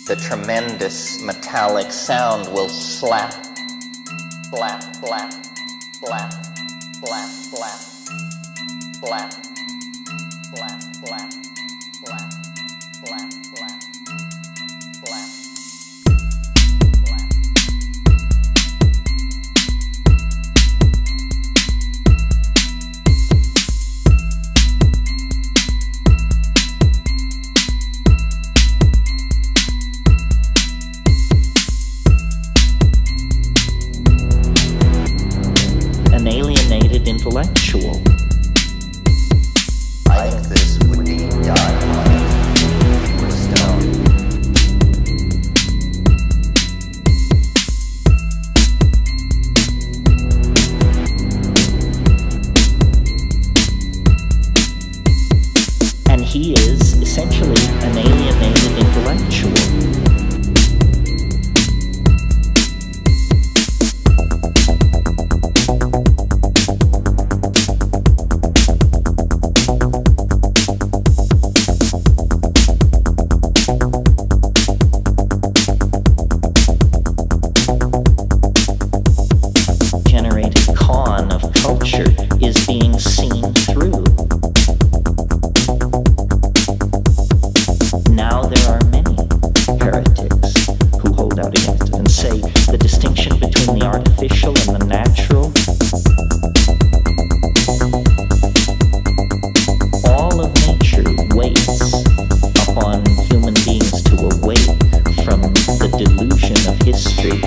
the tremendous metallic sound will slap, slap, slap, slap, slap, slap, slap, slap, slap, slap, slap, slap, slap. An alienated intellectual. I think this would be dynamite or stone. And he is essentially an alienated intellectual. Culture is being seen through. Now there are many heretics who hold out against it and say the distinction between the artificial and the natural, all of nature waits upon human beings to awake from the delusion of history.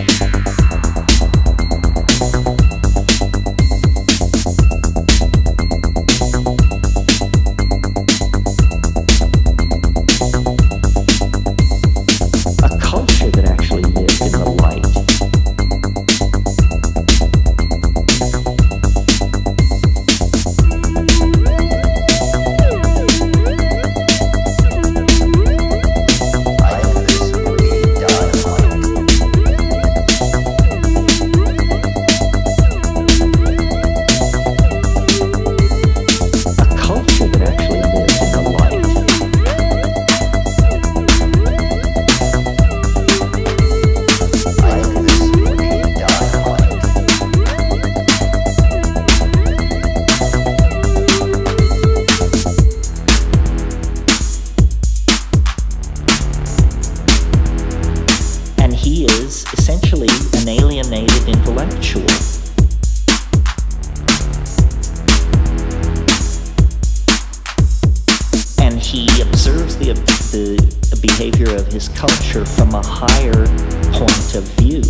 He is essentially an alienated intellectual. And he observes the behavior of his culture from a higher point of view.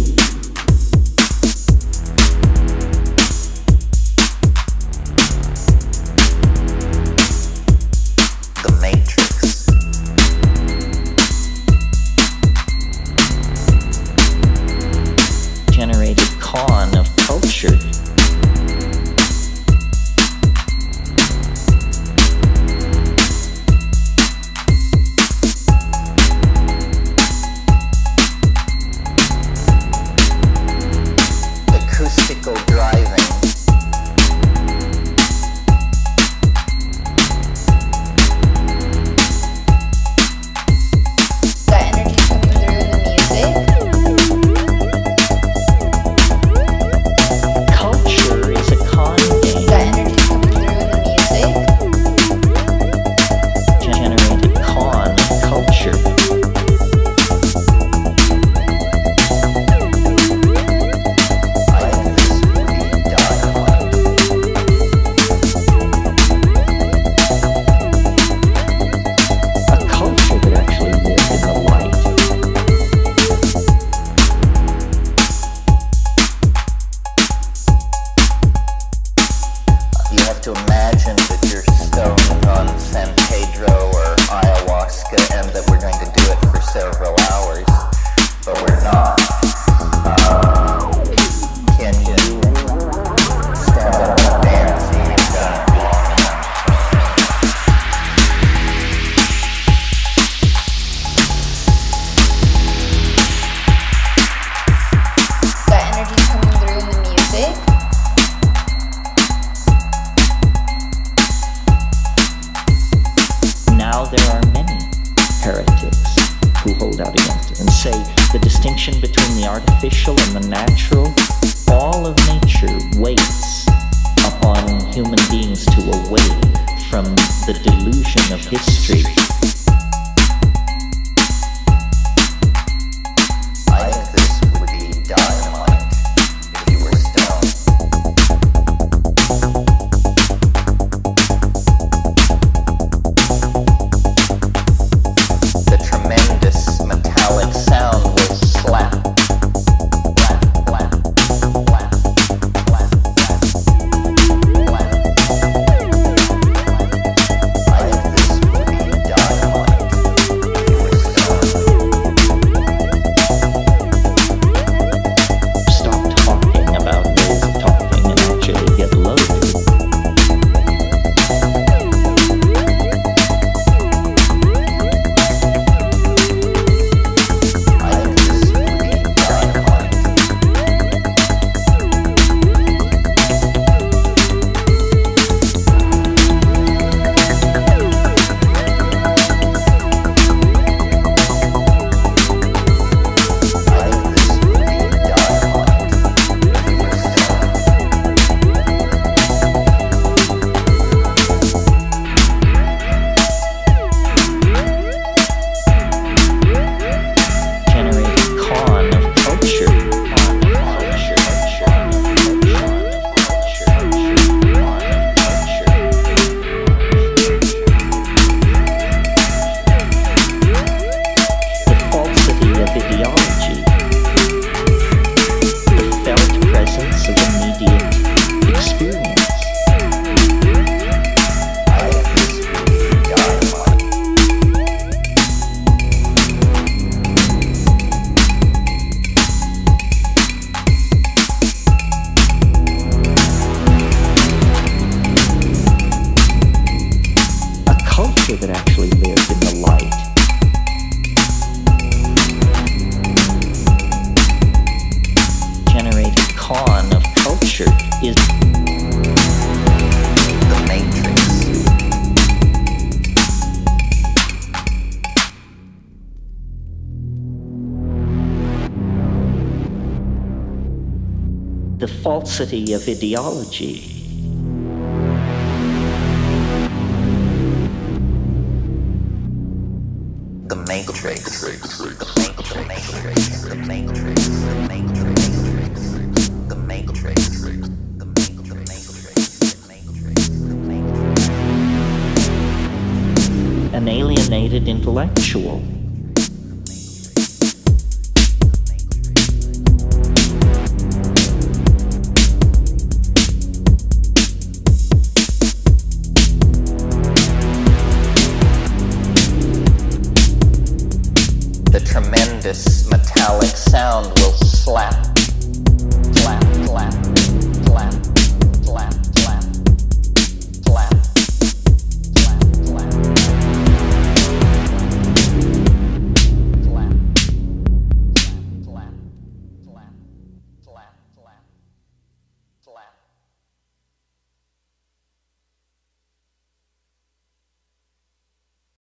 Generated con of culture. Acoustical driving. To imagine that you're stoned on San Pedro or ayahuasca and that we're going to do it for several hours, but we're not. Can you stand up and dance and you've done it long enough? The energy's coming through in the music. Now there are many heretics who hold out against it and awake from the delusion of history. I think this would be dynamite if you were stoned. The tremendous metallic sound will slap. That actually lived in the light. Generated con of culture is The Matrix. the falsity of ideology. The Matrix. The Matrix. The Matrix. The Matrix. The Matrix. The Matrix. The Matrix. An alienated intellectual.